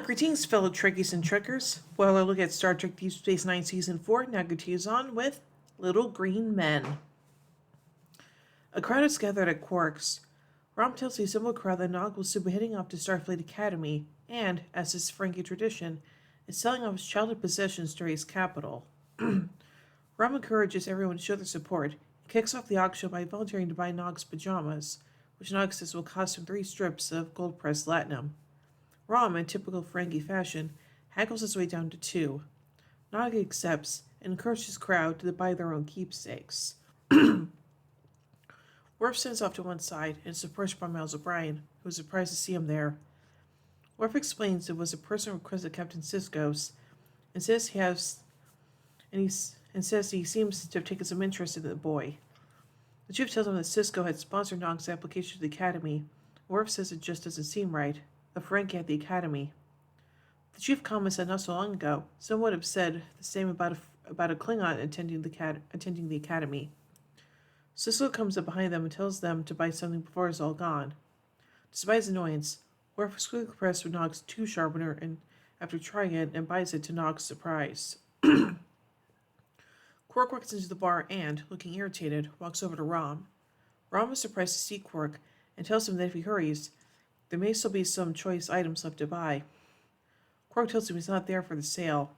Greetings, fellow Trekkies and Trekkers. While I look at Star Trek Deep Space Nine Season 4, now continues on with Little Green Men. A crowd is gathered at Quark's. Rom tells the assembled crowd that Nog will soon be heading off to Starfleet Academy and, as is Frankie tradition, is selling off his childhood possessions to raise capital. Rom encourages everyone to show their support and kicks off the auction by volunteering to buy Nog's pajamas, which Nog says will cost him 3 strips of gold-pressed latinum. Rom, in typical Frankie fashion, haggles his way down to 2. Nog accepts and encourages his crowd to buy their own keepsakes. Worf stands off to one side and is approached by Miles O'Brien, who is surprised to see him there. Worf explains it was a personal request of Captain Sisko's and says he seems to have taken some interest in the boy. The chief tells him that Sisko had sponsored Nog's application to the Academy. Worf says it just doesn't seem right. A Frankie at the Academy. The chief comments that not so long ago, someone would have said the same about a Klingon attending the Academy. Sisko comes up behind them and tells them to buy something before it's all gone. Despite his annoyance, Worf is quickly impressed with Nog's 2 sharpener and, after trying it, and buys it to Nog's surprise. Quark walks into the bar and, looking irritated, walks over to Rom. Rom is surprised to see Quark and tells him that if he hurries, there may still be some choice items left to buy. Quark tells him he's not there for the sale.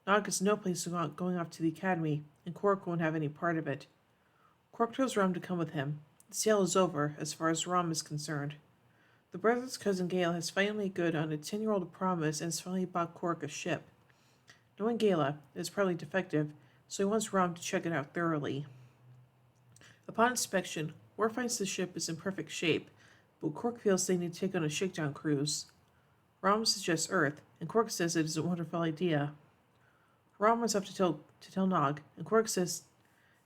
Nog has no place going off to the Academy, and Quark won't have any part of it. Quark tells Rom to come with him. The sale is over, as far as Rom is concerned. The brother's cousin Gale has finally made good on a 10-year-old promise and has finally bought Quark a ship. Knowing Gala, it is probably defective, so he wants Rom to check it out thoroughly. Upon inspection, Worf finds the ship is in perfect shape, but Quark feels they need to take on a shakedown cruise. Rom suggests Earth, and Quark says it is a wonderful idea. Rom runs off to tell Nog, and Quark says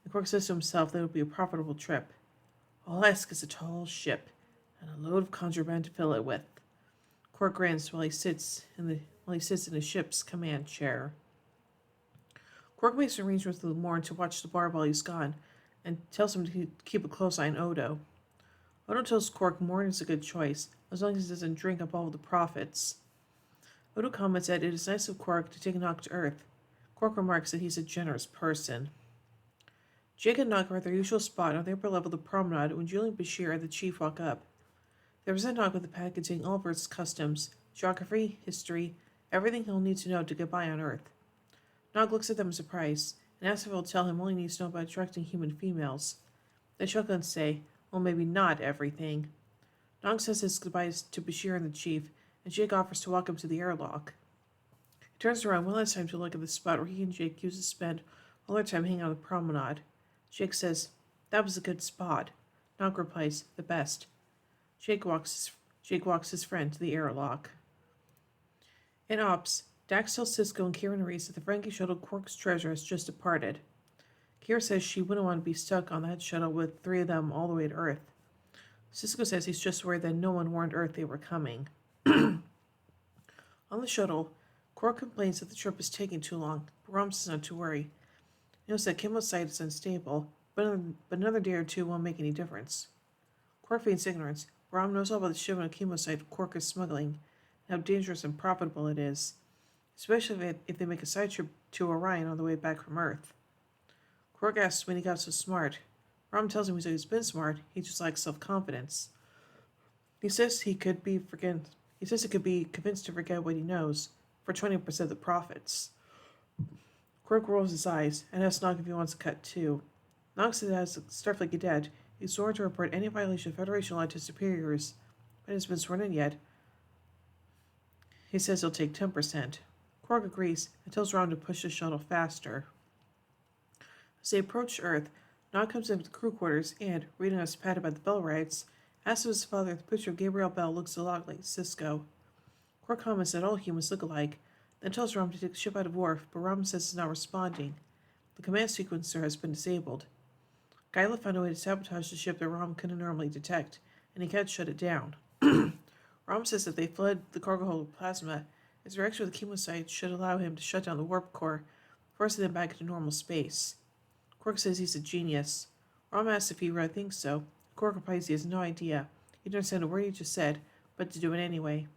to himself that it will be a profitable trip. All I ask is a tall ship, and a load of contraband to fill it with. Quark grins while he sits in the ship's command chair. Quark makes arrangements with Lamorne to watch the bar while he's gone, and tells him to keep a close eye on Odo. Odo tells Quark Morn is a good choice, as long as he doesn't drink up all of the profits. Odo comments that it is nice of Quark to take Nog to Earth. Quark remarks that he's a generous person. Jake and Nog are at their usual spot on the upper level of the promenade when Julian Bashir and the chief walk up. They present Nog with a pack containing all of Earth's customs, geography, history, everything he'll need to know to get by on Earth. Nog looks at them in surprise and asks if he'll tell him all he needs to know about attracting human females. They chuckle and say, well, maybe not everything. Nog says his goodbyes to Bashir and the chief, and Jake offers to walk him to the airlock. He turns around one last time to look at the spot where he and Jake used to spend all their time hanging out on the promenade. Jake says, that was a good spot. Nog replies, the best. Jake walks his friend to the airlock. In Ops, Dax tells Sisko and Kira and Reese that the Frankie shuttle Quark's treasure has just departed. Kira says she wouldn't want to be stuck on that shuttle with 3 of them all the way to Earth. Sisko says he's just worried that no one warned Earth they were coming. On the shuttle, Quark complains that the trip is taking too long, but Rom says not to worry. He knows that Kimmel's site is unstable, but another day or 2 won't make any difference. Quark feigns ignorance. Rom knows all about the shipment of Kimmel's site Quark is smuggling, and how dangerous and profitable it is, especially if they make a side trip to Orion on the way back from Earth. Quark asks when he got so smart. Rom tells him he's always been smart, he just lacks self-confidence. He says he could be convinced to forget what he knows for 20% of the profits. Quark rolls his eyes and asks Nog if he wants a cut too. Nog says as a Starfleet cadet, he's sworn to report any violation of Federation law to superiors, but hasn't been sworn in yet. He says he'll take 10%. Quark agrees and tells Rom to push the shuttle faster. As they approach Earth, Nog comes into the crew quarters and, reading his pad about the Bell riots, asks if his father if the picture of Gabriel Bell looks a lot like Sisko. Quark comments that all humans look alike, then tells Rom to take the ship out of Worf, but Rom says he's not responding. The command sequencer has been disabled. Gyla found a way to sabotage the ship that Rom couldn't normally detect, and he can't shut it down. Rom says that they fled the cargo hold with plasma. His reaction with the chemosite should allow him to shut down the warp core, forcing them back into normal space. Quark says he's a genius. Rom asks if he really thinks so. Quark replies he has no idea. He doesn't understand a word he just said, but to do it anyway.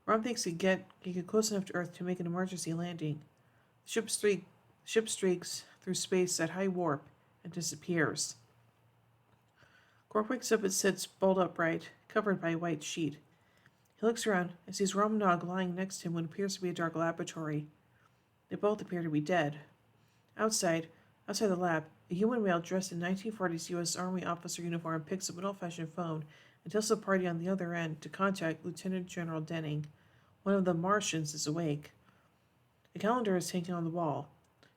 Rom thinks he get close enough to Earth to make an emergency landing. The ship streaks through space at high warp and disappears. Quark wakes up and sits bolt upright, covered by a white sheet. He looks around and sees Rom and Nog lying next to him in what appears to be a dark laboratory. They both appear to be dead. Outside the lab, a human male dressed in 1940s U.S. Army officer uniform picks up an old-fashioned phone and tells the party on the other end to contact Lieutenant General Denning. One of the Martians is awake. A calendar is hanging on the wall,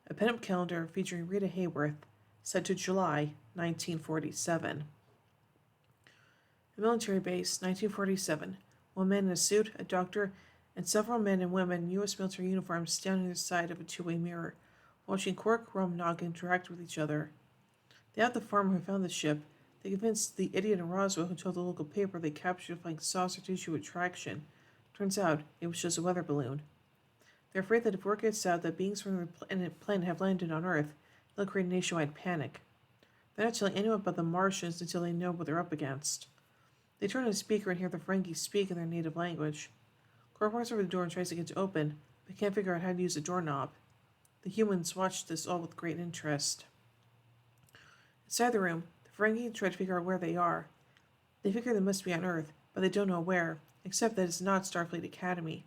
a pen-up calendar featuring Rita Hayworth, set to July 1947. A military base, 1947. One man in a suit, a doctor, and several men and women in U.S. military uniforms stand on either side of a two-way mirror, watching Quark, Rom, and Nog interact with each other. They have the farmer who found the ship. They convinced the idiot in Roswell who told the local paper they captured a flying saucer to issue attraction. Turns out it was just a weather balloon. They're afraid that if word gets out that beings from the planet have landed on Earth, they'll create a nationwide panic. They're not telling anyone about the Martians until they know what they're up against. They turn on the speaker and hear the Ferengi speak in their native language. Quark walks over the door and tries to get it to open, but can't figure out how to use the doorknob. The humans watch this all with great interest. Inside the room, the Ferengi try to figure out where they are. They figure they must be on Earth, but they don't know where, except that it's not Starfleet Academy.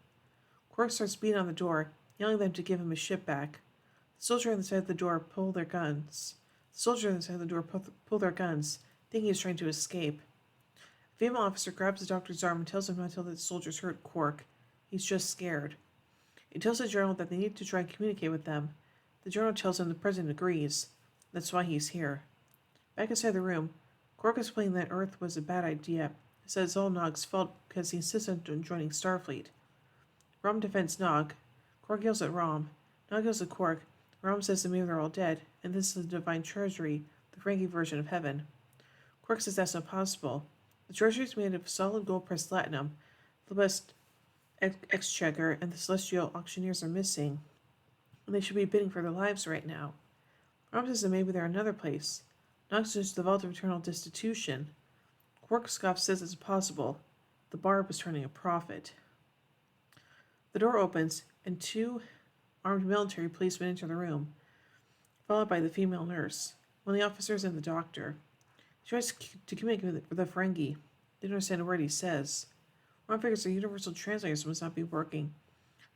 Quark starts beating on the door, yelling at them to give him his ship back. The soldiers on the side of the door pull their guns. Thinking he's trying to escape. A female officer grabs the doctor's arm and tells him not to let the soldiers hurt Quark. He's just scared. He tells the general that they need to try and communicate with them. The general tells him the president agrees. That's why he's here. Back inside the room, Quark explained that Earth was a bad idea. He says it's all Nog's fault because he insisted on joining Starfleet. Rom defends Nog. Quark yells at Rom. Nog yells at Quark. Rom says that maybe they're all dead, and this is the divine treasury, the Ferengi version of heaven. Quark says that's not possible. The treasury is made of solid gold-pressed platinum. The best exchequer and the celestial auctioneers are missing, and they should be bidding for their lives right now. Rom says that maybe they're another place. Nog says the vault of eternal destitution. Quark scoffs says it's possible. The barb is turning a profit. The door opens, and two armed military policemen enter the room, followed by the female nurse, one of the officers and the doctor. He tries to communicate with the Ferengi. They don't understand a word he says. Ron figures the universal translators must not be working.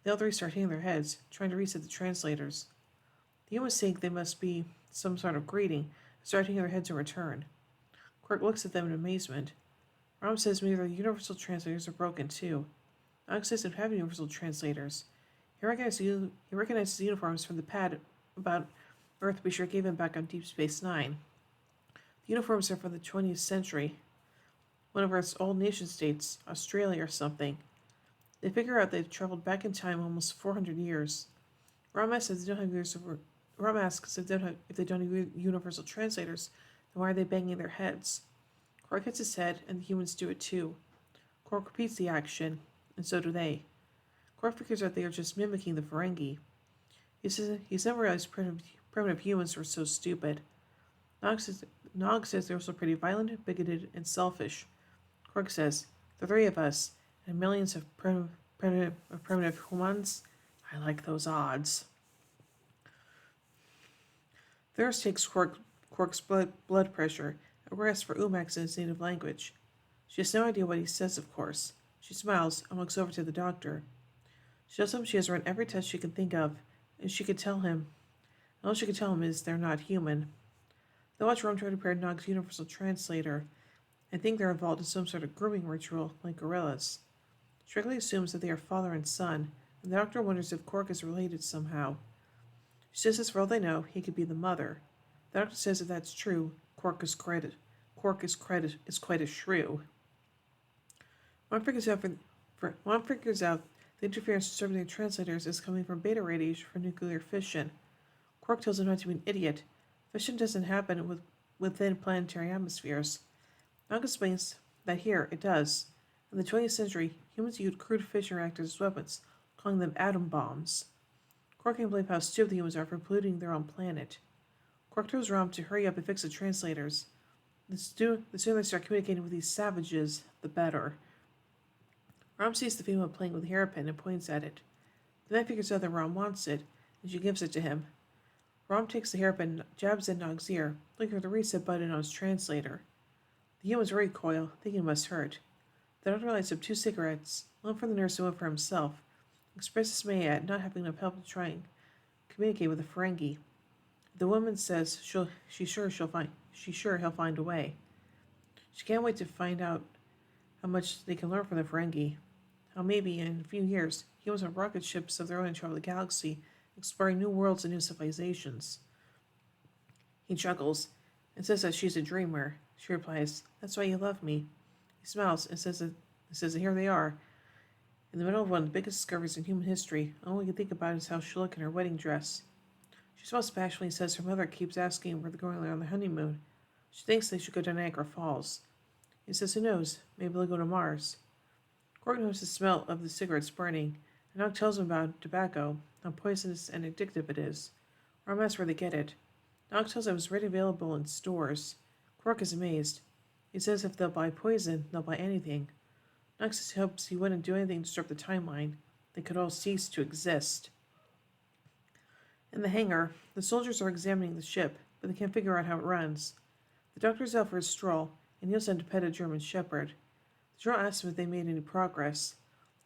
The other three start hitting their heads, trying to reset the translators. The humans think they must be some sort of greeting, and start hitting their heads in return. Quark looks at them in amazement. Rom says maybe the universal translators are broken too. Nog says they have universal translators. He recognizes the uniforms from the pad about Earth we sure gave him back on Deep Space Nine. The uniforms are from the 20th century, one of Earth's old nation states, Australia or something. They figure out they've traveled back in time almost 400 years. Rom asks if they don't have universal translators, then why are they banging their heads? Quark hits his head, and the humans do it too. Quark repeats the action, and so do they. Quark figures out they are just mimicking the Ferengi. He says he's never realized primitive humans were so stupid. Nog says they're also pretty violent, bigoted, and selfish. Quark says, the three of us, and millions of primitive humans, I like those odds. Thirst takes Quark's blood pressure, and asks for Umax in his native language. She has no idea what he says, of course. She smiles and looks over to the doctor. She tells him she has run every test she can think of, and all she can tell him is they're not human. They watch Rom try to prepare Nog's universal translator and think they're involved in some sort of grooming ritual like gorillas. Strictly assumes that they are father and son, and the doctor wonders if Quark is related somehow. She says for all they know, he could be the mother. The doctor says if that's true, Quark is quite a shrew. One figures out the interference disturbing their translators is coming from beta radiation from nuclear fission. Quark tells him not to be an idiot. Fission doesn't happen within planetary atmospheres. Nog explains that here it does. In the 20th century, humans used crude fission reactors as weapons, calling them atom bombs. Quark can't believe how stupid the humans are for polluting their own planet. Quark tells Rom to hurry up and fix the translators. The sooner they start communicating with these savages, the better. Rom sees the female playing with a hairpin and points at it. The man figures out that Rom wants it, and she gives it to him. Rom takes the hairpin, jabs at Nog's ear, looking for the reset button on his translator. The humans recoil, thinking it must hurt. The doctor lights up 2 cigarettes, one for the nurse and one for himself, expresses dismay at not having enough help to try and communicate with the Ferengi. The woman says she's sure he'll find a way. She can't wait to find out how much they can learn from the Ferengi. How maybe in a few years humans have rocket ships of their own and travel the galaxy, exploring new worlds and new civilizations. He chuckles and says that she's a dreamer. She replies, "That's why you love me." He smiles and says that here they are, in the middle of one of the biggest discoveries in human history. All we can think about is how she'll look in her wedding dress. She smiles passionately and says her mother keeps asking where they're going on their honeymoon. She thinks they should go to Niagara Falls. He says who knows, maybe they'll go to Mars. Quark knows the smell of the cigarettes burning, and Nog tells him about tobacco, how poisonous and addictive it is. Rom asks where they get it. Nog tells him it was readily available in stores. Quark is amazed. He says if they'll buy poison, they'll buy anything. Nog says he hopes he wouldn't do anything to disrupt the timeline. They could all cease to exist. In the hangar, the soldiers are examining the ship, but they can't figure out how it runs. The doctor's out for a stroll, and he'll send to pet a German shepherd. The general asks him if they made any progress.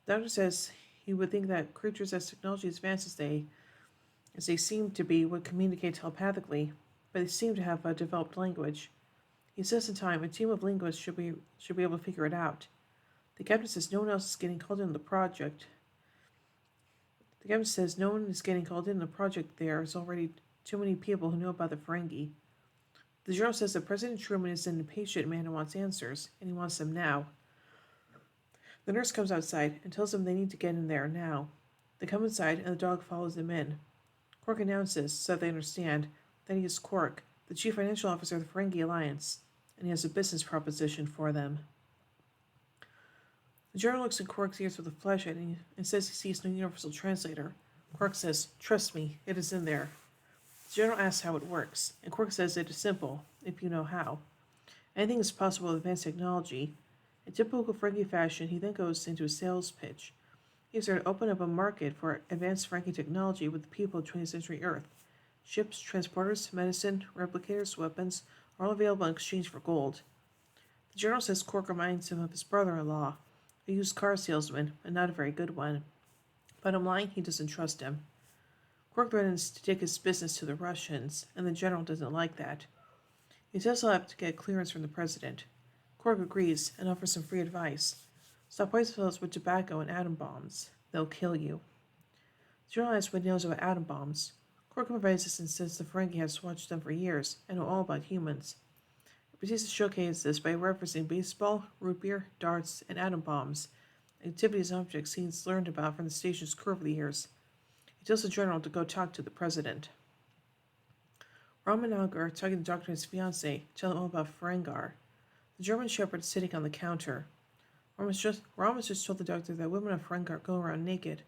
The doctor says he would think that creatures as technology advanced as they seem to be would communicate telepathically, but they seem to have a developed language. He says in time a team of linguists should be able to figure it out. The captain says no one else is getting called into the project. The captain says no one is getting called in the project. There is already too many people who know about the Ferengi. The journal says that President Truman is an impatient man who wants answers, and he wants them now. The nurse comes outside and tells them they need to get in there now. They come inside, and the dog follows them in. Quark announces, so they understand, that he is Quark, the chief financial officer of the Ferengi Alliance, and he has a business proposition for them. The general looks at Quark's ears with a flashlight and says he sees no universal translator. Quark says, "Trust me, it is in there." The general asks how it works, and Quark says it is simple, if you know how. Anything is possible with advanced technology. In typical Ferengi fashion, he then goes into a sales pitch. He is there to open up a market for advanced Ferengi technology with the people of 20th century Earth. Ships, transporters, medicine, replicators, weapons are all available in exchange for gold. The general says Quark reminds him of his brother-in-law, a used car salesman, and not a very good one. Bottom line, he doesn't trust him. Quark threatens to take his business to the Russians, and the general doesn't like that. He says he'll have to get clearance from the president. Quark agrees and offers some free advice. Stop poison pills with tobacco and atom bombs. They'll kill you. The general asks what he knows about atom bombs. Quark improvises and says the Ferengi has watched them for years and know all about humans. He proceeds to showcase this by referencing baseball, root beer, darts, and atom bombs, activities and objects he's learned about from the station's crew over the years. He tells the general to go talk to the president. Rom and Nog are talking to the doctor and his fiancée, telling him all about Ferengar. The German shepherd is sitting on the counter. Rom has just told the doctor that women of Ferengar go around naked,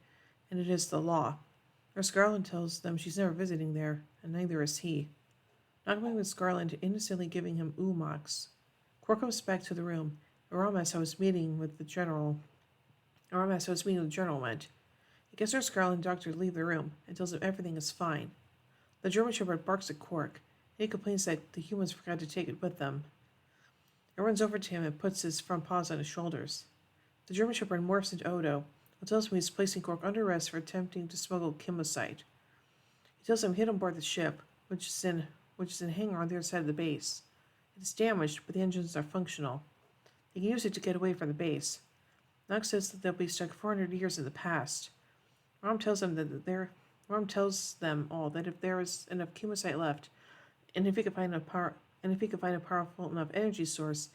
and it is the law. Nurse Garland tells them she's never visiting there, and neither is he. Nog with Garland innocently giving him ooh-mocks. Quark comes back to the room, and Rom asks how his meeting with the general went. He gets Nurse Garland and the doctor to leave the room, and tells him everything is fine. The German shepherd barks at Quark, and he complains that the humans forgot to take it with them. It runs over to him and puts his front paws on his shoulders. The German shepherd morphs into Odo and tells him he's placing Quark under arrest for attempting to smuggle chemosite. He tells him he hid on board the ship, which is in a hangar on the other side of the base. It is damaged, but the engines are functional. They can use it to get away from the base. Nog says that they'll be stuck 400 years in the past. Rom tells them all that if there is enough chemosite left, and if he could find a powerful enough energy source,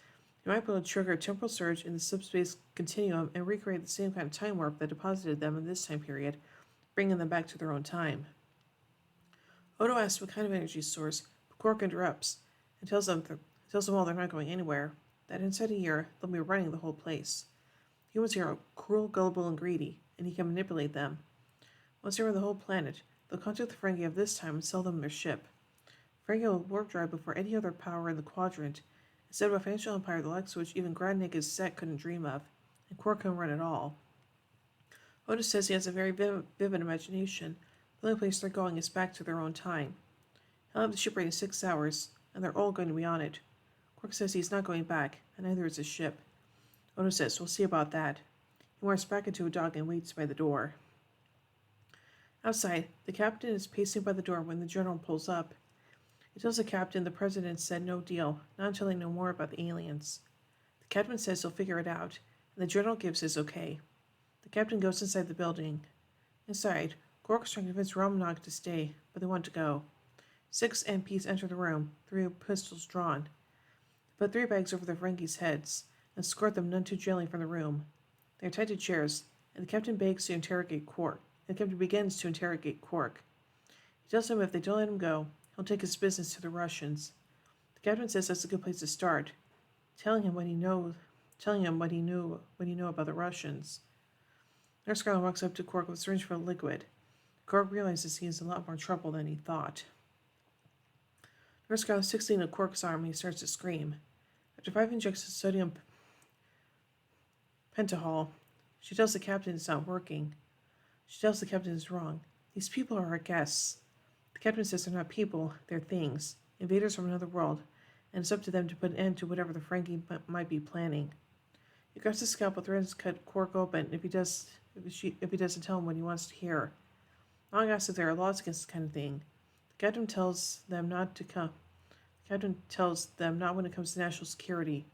he might be able to trigger a temporal surge in the subspace continuum and recreate the same kind of time warp that deposited them in this time period, bringing them back to their own time. Odo asks what kind of energy source, but Quark interrupts and tells them all they're not going anywhere, that inside a year they'll be running the whole place. Humans here are cruel, gullible, and greedy, and he can manipulate them. Once they run the whole planet, they'll contact the Ferengi of this time and sell them their ship. Ferengi will warp drive before any other power in the quadrant, instead of a financial empire the likes of which even Grand Naked Set couldn't dream of, and Quark can run it all. Odo says he has a very vivid imagination. The only place they're going is back to their own time. He'll have the ship ready in 6 hours, and they're all going to be on it. Quark says he's not going back, and neither is his ship. Odo says, we'll see about that. He morphs back into a dog and waits by the door. Outside, the captain is pacing by the door when the general pulls up. He tells the captain the president said no deal, not until they know more about the aliens. The captain says he'll figure it out, and the general gives his okay. The captain goes inside the building. Inside, Quark is trying to convince Rom and Nog to stay, but they want to go. 6 MPs enter the room, 3 pistols drawn. They put 3 bags over the Ferengis' heads and escort them none too gently from the room. They are tied to chairs, and the captain begins to interrogate Quark. He tells them if they don't let him go, he'll take his business to the Russians. The captain says that's a good place to start, telling him what he knew about the Russians. Nurse Garland walks up to Quark with a syringe full of liquid. Quark realizes he is in a lot more trouble than he thought. Nurse Garland sticks in Quark's arm and he starts to scream. After 5 injections of sodium pentahol, she tells the captain it's not working. She tells the captain it's wrong. These people are our guests. The captain says they're not people, they're things, invaders from another world, and it's up to them to put an end to whatever the Ferengi might be planning. He grabs the scalpel, threatens to cut Quark open if he doesn't tell him what he wants to hear. Nog asks if there are laws against this kind of thing. The captain tells them not when it comes to national security.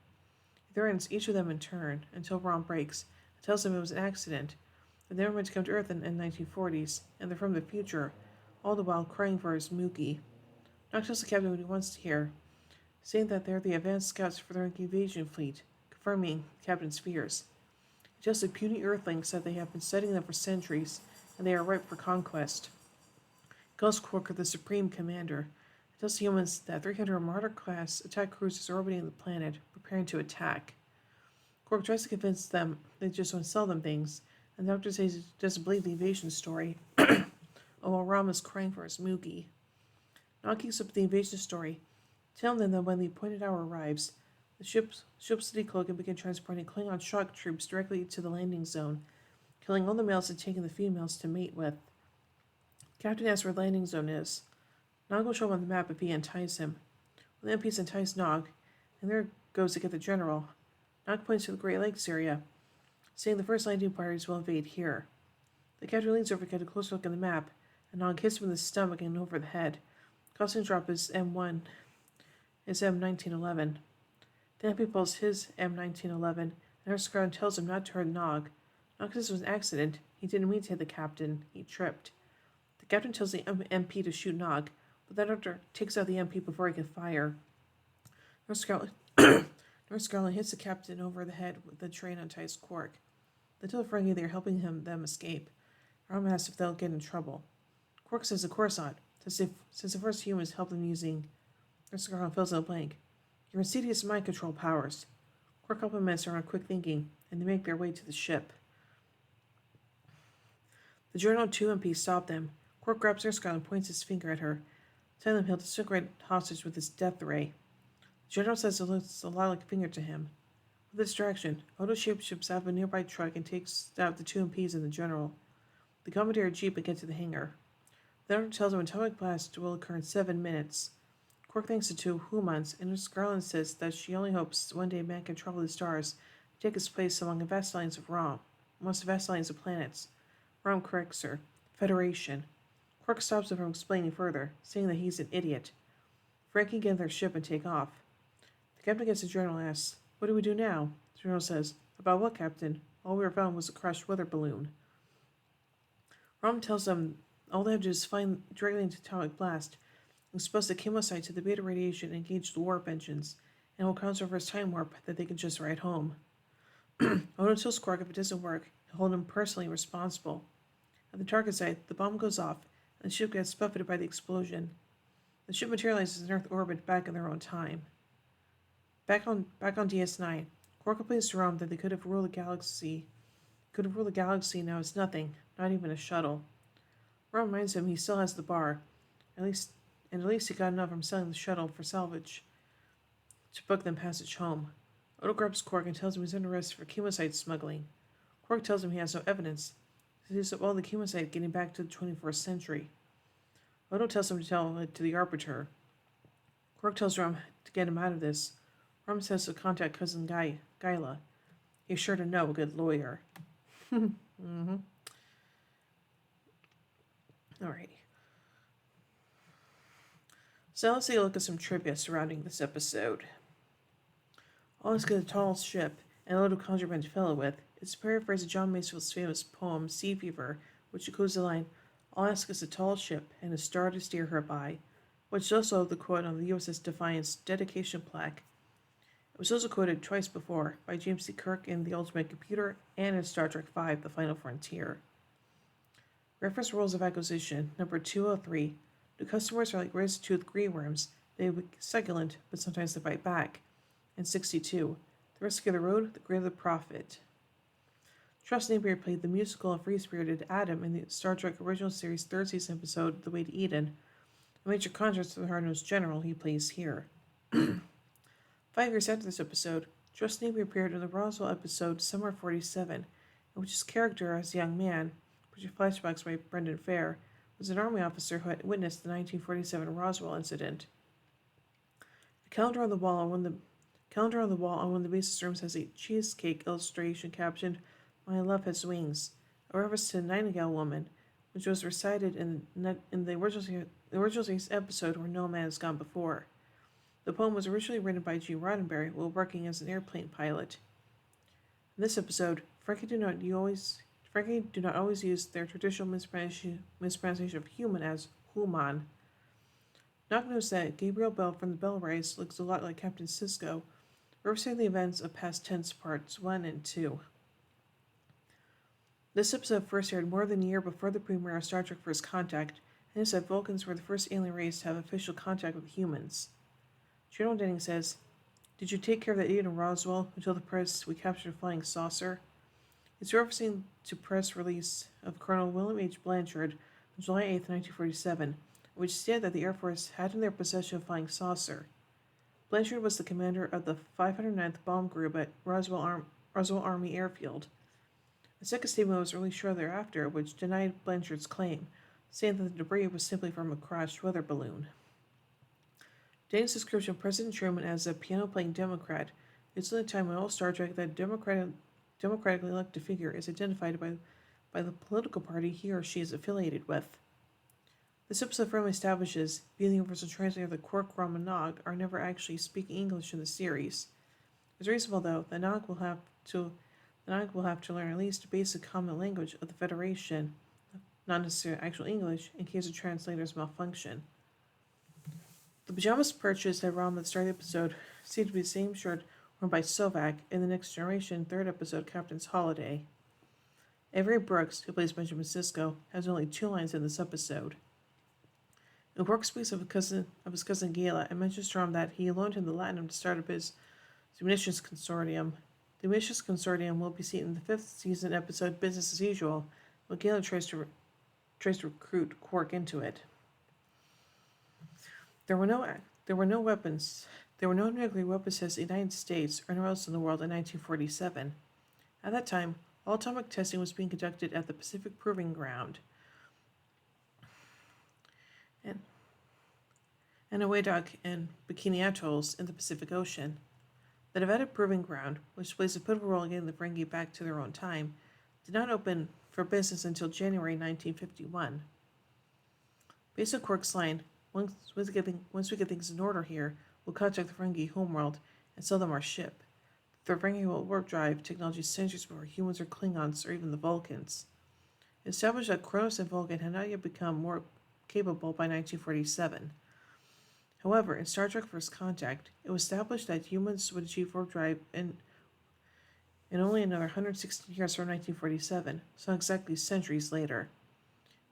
He threatens each of them in turn until Rom breaks and tells them it was an accident. That they were meant to come to Earth in the 1940s, and they're from the future, all the while crying for his Mookie. Nog tells the captain what he wants to hear, saying that they're the advanced scouts for the invasion fleet, confirming the captain's fears. He tells the puny Earthlings that they have been studying them for centuries, and they are ripe for conquest. He calls Quark the Supreme Commander. He tells the humans that 300 Marauder-class attack cruisers are orbiting the planet, preparing to attack. Quark tries to convince them they just want to sell them things, and the doctor says he doesn't believe the invasion story, while Rom is crying for his Mookie. Nog keeps up the invasion story, telling them that when the appointed hour arrives, the ship's decloak and begin transporting Klingon shock troops directly to the landing zone, killing all the males and taking the females to mate with. The captain asks where the landing zone is. Nog will show him on the map if he unties him. When the MPs entice Nog, and there goes to get the general, Nog points to the Great Lakes area, saying the first landing parties will invade here. The captain leans over to get a closer look at the map, and Nog hits him in the stomach and over the head, causing him to drop his M1911. The MP pulls his M1911, and Nurse Garland tells him not to hurt Nog. Nog says it was an accident. He didn't mean to hit the captain. He tripped. The captain tells the MP to shoot Nog, but the doctor takes out the MP before he can fire. Nurse Garland hits the captain over the head with the tray and unties Quark. They tell Ferengi they are helping them escape. Rom asks if they'll get in trouble. Quark says of course not, since the first humans helped them using... Nurse Garland fills in the blank. Your insidious mind control powers. Quark compliments her on quick thinking, and they make their way to the ship. The General and 2 MPs stop them. Quark grabs Nurse Garland and points his finger at her, telling them he'll disintegrate hostage with his death ray. The General says it looks a lot like a finger to him. With this distraction, Odo shapeshifts out of a nearby truck and takes out the 2 MPs and the General. They commandeer a jeep and get to the hangar. The doctor tells them an atomic blast will occur in 7 minutes. Quark thanks the 2 humans, and Nurse Garland says that she only hopes one day man can travel the stars and take his place among the vast lines of Rom, amongst the vast lines of planets. Rom corrects her. Federation. Quark stops him from explaining further, saying that he's an idiot. Frank can get in their ship and take off. The captain gets the General and asks, what do we do now? The General says, about what, Captain? All we were found was a crushed weather balloon. Rom tells them all they have to do is find directly into atomic blast, expose the chemosite to the beta radiation and engage the warp engines, and will cross over his time warp that they can just ride home. Odo tells Quark if it doesn't work, he'll hold him personally responsible. At the target site, the bomb goes off, and the ship gets buffeted by the explosion. The ship materializes in Earth orbit back in their own time. Back on DS9, Quark complains to Rom that they could have ruled the galaxy. Now it's nothing, not even a shuttle. Rom reminds him he still has the bar, at least he got enough from selling the shuttle for salvage to book them passage home. Odo grabs Quark and tells him he's under arrest for chemosite smuggling. Quark tells him he has no evidence. He's of all the human side getting back to the 21st century. Odo tells him to tell it to the Arbiter. Quark tells Rom to get him out of this. Rom says to contact cousin Guyla. He's sure to know a good lawyer. Mm-hmm. Alrighty. So let's take a look at some trivia surrounding this episode. All is good, a tall ship, and a load of contraband to fill it with. It's a paraphrase of John Masefield's famous poem, Sea Fever, which includes the line, All ask is a tall ship, and a star to steer her by, which is also the quote on the USS Defiance dedication plaque. It was also quoted twice before by James C. Kirk in The Ultimate Computer and in Star Trek V, The Final Frontier. Reference rules of acquisition, number 203. The customers are like razor-toothed greenworms. They are succulent, but sometimes they bite back. And 62. The riskier the road, the greater the profit. Truss Napier played the musical and free-spirited Adam in the Star Trek original series third season episode The Way to Eden, a major contrast to the hard-nosed general he plays here. 5 years after this episode, Truss Napier appeared in the Roswell episode Summer 47, in which his character as a young man, which are flashbacks by Brendan Fair, was an Army officer who had witnessed the 1947 Roswell incident. The calendar on the wall on one of the basis rooms has a cheesecake illustration captioned, My Love Has Wings, a reference to the Nightingale Woman, which was recited in the original series episode Where No Man Has Gone Before. The poem was originally written by Gene Roddenberry while working as an airplane pilot. In this episode, Frankie do not always use their traditional mispronunciation of human as human. Knock knows that Gabriel Bell from the Bell Race looks a lot like Captain Sisko, reversing the events of past tense parts 1 and 2. This episode first aired more than a year before the premiere of Star Trek First Contact, and it said Vulcans were the first alien race to have official contact with humans. General Denning says, Did you take care of that idiot in Roswell who told the press we captured a flying saucer? It's referencing to press release of Colonel William H. Blanchard on July 8, 1947, which stated that the Air Force had in their possession a flying saucer. Blanchard was the commander of the 509th Bomb Group at Roswell Army Airfield. A second statement was released shortly thereafter, which denied Blanchard's claim, saying that the debris was simply from a crashed weather balloon. Danning's description of President Truman as a piano-playing Democrat is in a time when all Star Trek that democratically elected figure is identified by the political party he or she is affiliated with. This episode firmly establishes being the universal translator of the Quark, Rom, and Nog are never actually speaking English in the series. It's reasonable, though, that Nog will have to learn at least a basic common language of the Federation, not necessarily actual English, in case the translators malfunction. The pajamas purchased at Rom at the start of the episode seem to be the same shirt worn by Sovak in the Next Generation third episode Captain's Holiday. Avery Brooks, who plays Benjamin Sisko, has only 2 lines in this episode. And Quark speaks of his cousin Gala and mentions to Rom that he loaned him the Latinum to start up his munitions consortium. The munitions consortium will be seen in the 5th season episode Business as Usual, when Gala tries to recruit Quark into it. There were no weapons. There were no nuclear weapons tests in the United States or anywhere else in the world in 1947. At that time, all atomic testing was being conducted at the Pacific Proving Ground and Awadoc and Bikini Atolls in the Pacific Ocean. The Nevada Proving Ground, which plays a pivotal role in getting the Ferengi back to their own time, did not open for business until January 1951. Based on Quark's line, once we get things in order here, we'll contact the Ferengi homeworld and sell them our ship. The Ferengi will warp drive technology centuries before humans or Klingons or even the Vulcans. It established that Kronos and Vulcan had not yet become more capable by 1947. However, in Star Trek First Contact, it was established that humans would achieve warp drive in only another 116 years from 1947, so exactly centuries later.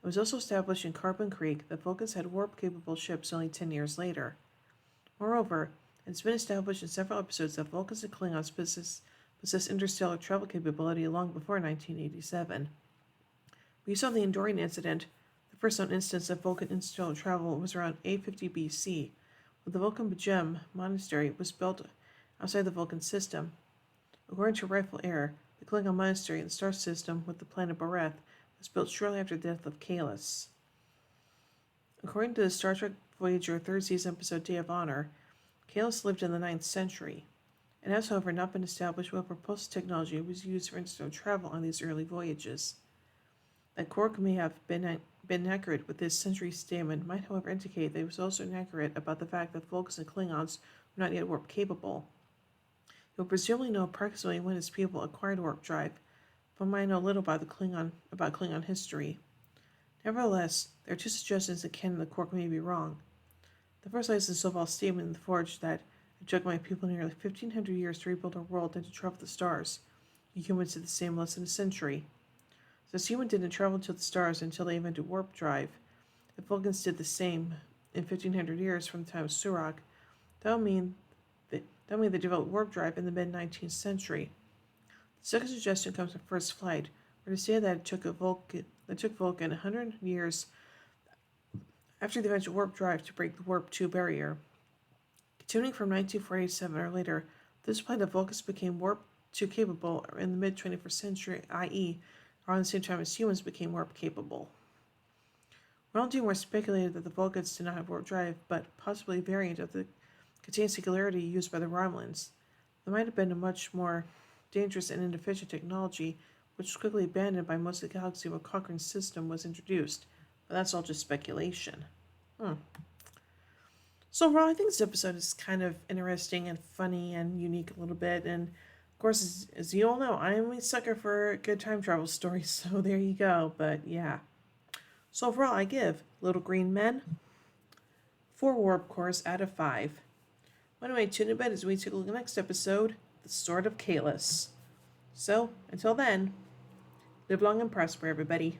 It was also established in Carbon Creek that Vulcans had warp-capable ships only 10 years later. Moreover, it's been established in several episodes that Vulcans and Klingons possess interstellar travel capability long before 1987. We saw the Endorian incident. The first known instance of Vulcan interstellar travel was around 850 BC, when the Vulcan Gem monastery was built outside the Vulcan system. According to Rifle Air, the Klingon monastery in the star system with the planet Boreth was built shortly after the death of Kahless. According to the Star Trek Voyager 3rd season episode Day of Honor, Kahless lived in the 9th century. It has, however, not been established what propulsive technology was used for interstellar travel on these early voyages. That Quark may have been accurate with this century statement might, however, indicate that he was also inaccurate about the fact that Vulcans and Klingons were not yet warp capable. He will presumably know approximately when his people acquired warp drive, but might know little about Klingon history. Nevertheless, there are two suggestions that Ken and the Quark may be wrong. The first lies in Soval's statement in the Forge that it took my people nearly 1,500 years to rebuild our world and to travel the stars. You humans did the same less than a century. Since humans didn't travel to the stars until they invented warp drive, if Vulcans did the same in 1,500 years from the time of Surak, that would mean they developed warp drive in the mid-19th century. The second suggestion comes from First Flight, where they say that it took Vulcan 100 years after the invention of warp drive to break the warp 2 barrier. Continuing from 1947 or later, this implied that Vulcans became warp 2 capable in the mid-21st century, i.e., around the same time as humans became warp capable. Ronald D. Moore speculated that the Vulcans did not have warp drive, but possibly a variant of the contained singularity used by the Romulans. There might have been a much more dangerous and inefficient technology, which was quickly abandoned by most of the galaxy when Cochrane's system was introduced. But that's all just speculation. So overall, I think this episode is kind of interesting and funny and unique a little bit. And of course, as you all know, I am a sucker for good time travel stories, so there you go. But yeah. So overall, I give Little Green Men 4 warp cores out of 5. Anyway, tune in bed as we take a look at the next episode, The Sword of Kahless. So, until then, live long and prosper, everybody.